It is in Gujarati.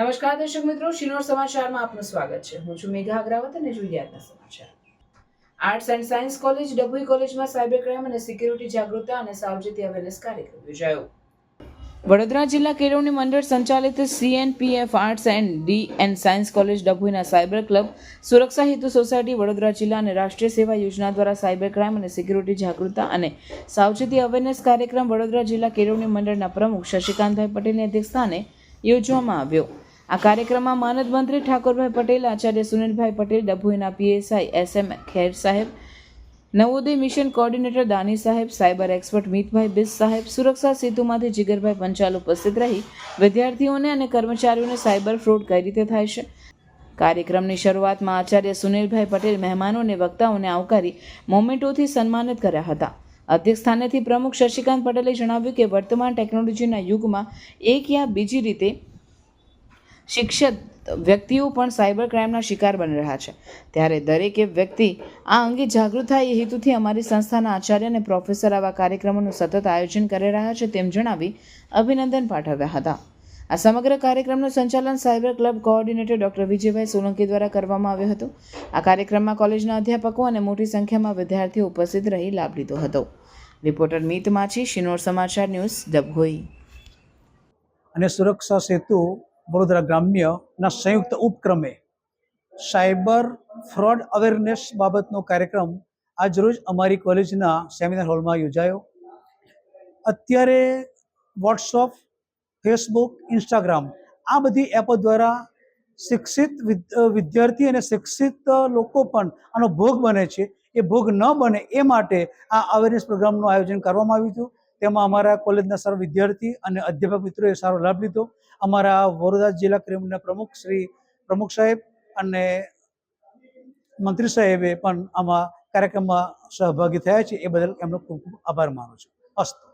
નમસ્કાર દર્શક મિત્રો, શિનોર સમાચારમાં આપનું સ્વાગત છે। હું છું મેઘા અગ્રવત અને જોઈએ આજના સમાચાર। Arts and science college Dabhoi કોલેજમાં સાયબર ક્રાઇમ અને સિક્યુરિટી જાગૃતતા અને સાવચેતી અવેરનેસ કાર્યક્રમ યોજાયો। વડોદરા જિલ્લા કેળવણી મંડળ સંચાલિત CNPF arts and science college ડભોઈના સાયબર ક્લબ, સુરક્ષા હેતુ સોસાયટી, વડોદરા જિલ્લા અને રાષ્ટ્રીય સેવા યોજના દ્વારા સાયબર ક્રાઇમ અને સિક્યુરિટી જાગૃતતા અને સાવચેતી અવેરનેસ કાર્યક્રમ વડોદરા જિલ્લા કેળવણી મંડળના પ્રમુખ શશિકાંતભાઈ પટેલની અધ્યક્ષસ્થાને યોજવામાં આવ્યો। આ કાર્યક્રમમાં માનદ મંત્રી ઠાકોરભાઈ પટેલ, આચાર્ય સુનિલભાઈ પટેલ, ડભોઈના PSI SM ખેર સાહેબ, નવોદય મિશન કોઓર્ડિનેટર દાની સાહેબ, સાયબર એક્સપર્ટ મીતભાઈ બિસ સાહેબ, સુરક્ષા સેતુમાંથી જીગરભાઈ પંચાલ ઉપસ્થિત રહી વિદ્યાર્થીઓને અને કર્મચારીઓને સાયબર ફ્રોડ કઈ રીતે થાય છે। કાર્યક્રમની શરૂઆતમાં આચાર્ય સુનિલભાઈ પટેલ મહેમાનો અને વક્તાઓને આવકારી મોમેન્ટોથી સન્માનિત કર્યા હતા। અધ્યક્ષ સ્થાનેથી પ્રમુખ શશિકાંત પટેલે જણાવ્યું કે વર્તમાન ટેકનોલોજીના યુગમાં એક યા બીજી રીતે શિક્ષિત વ્યક્તિઓ પણ સાયબર ક્રાઇમના શિકાર બની રહ્યા છે, ત્યારે દરેકે વ્યક્તિ આ અંગે જાગૃત થાય એ હેતુથી અમારી સંસ્થાના આચાર્ય અને પ્રોફેસર આવા કાર્યક્રમોનું સતત આયોજન કરી રહ્યા છે તેમ જણાવી અભિનંદન પાઠવ્યા હતા। આ સમગ્ર કાર્યક્રમનું સંચાલન cyber club coordinator doctor Vijaybhai Solanki દ્વારા કરવામાં આવ્યું હતું। આ કાર્યક્રમમાં કોલેજના અધ્યાપકો અને મોટી સંખ્યામાં વિદ્યાર્થીઓ ઉપસ્થિત રહી લાભ લીધો હતો। રિપોર્ટર મીત માછી, શિનોર સમાચાર ન્યૂઝ, ડભોઈ। અને સુરક્ષા સેતુ વડોદરા ગ્રામ્યના સંયુક્ત ઉપક્રમે સાયબર ફ્રોડ અવેરનેસ બાબતનો કાર્યક્રમ આજરોજ અમારી કોલેજના સેમિનાર હોલમાં યોજાયો। અત્યારે વોટ્સઅપ, ફેસબુક, ઇન્સ્ટાગ્રામ આ બધી એપો દ્વારા શિક્ષિત વિદ્યાર્થી અને શિક્ષિત લોકો પણ આનો ભોગ બને છે। એ ભોગ ન બને એ માટે આ અવેરનેસ પ્રોગ્રામનું આયોજન કરવામાં આવ્યું હતું। તેમાં અમારા કોલેજના સર્વ વિદ્યાર્થી અને અધ્યાપક મિત્રોએ સારો લાભ લીધો। અમારા વડોદરા જિલ્લા ક્રિમિનલના પ્રમુખ સાહેબ અને મંત્રી સાહેબે પણ આમાં કાર્યક્રમમાં સહભાગી થયા છે, એ બદલ એમનો ખૂબ ખૂબ આભાર માનું છું। અસ્તુ।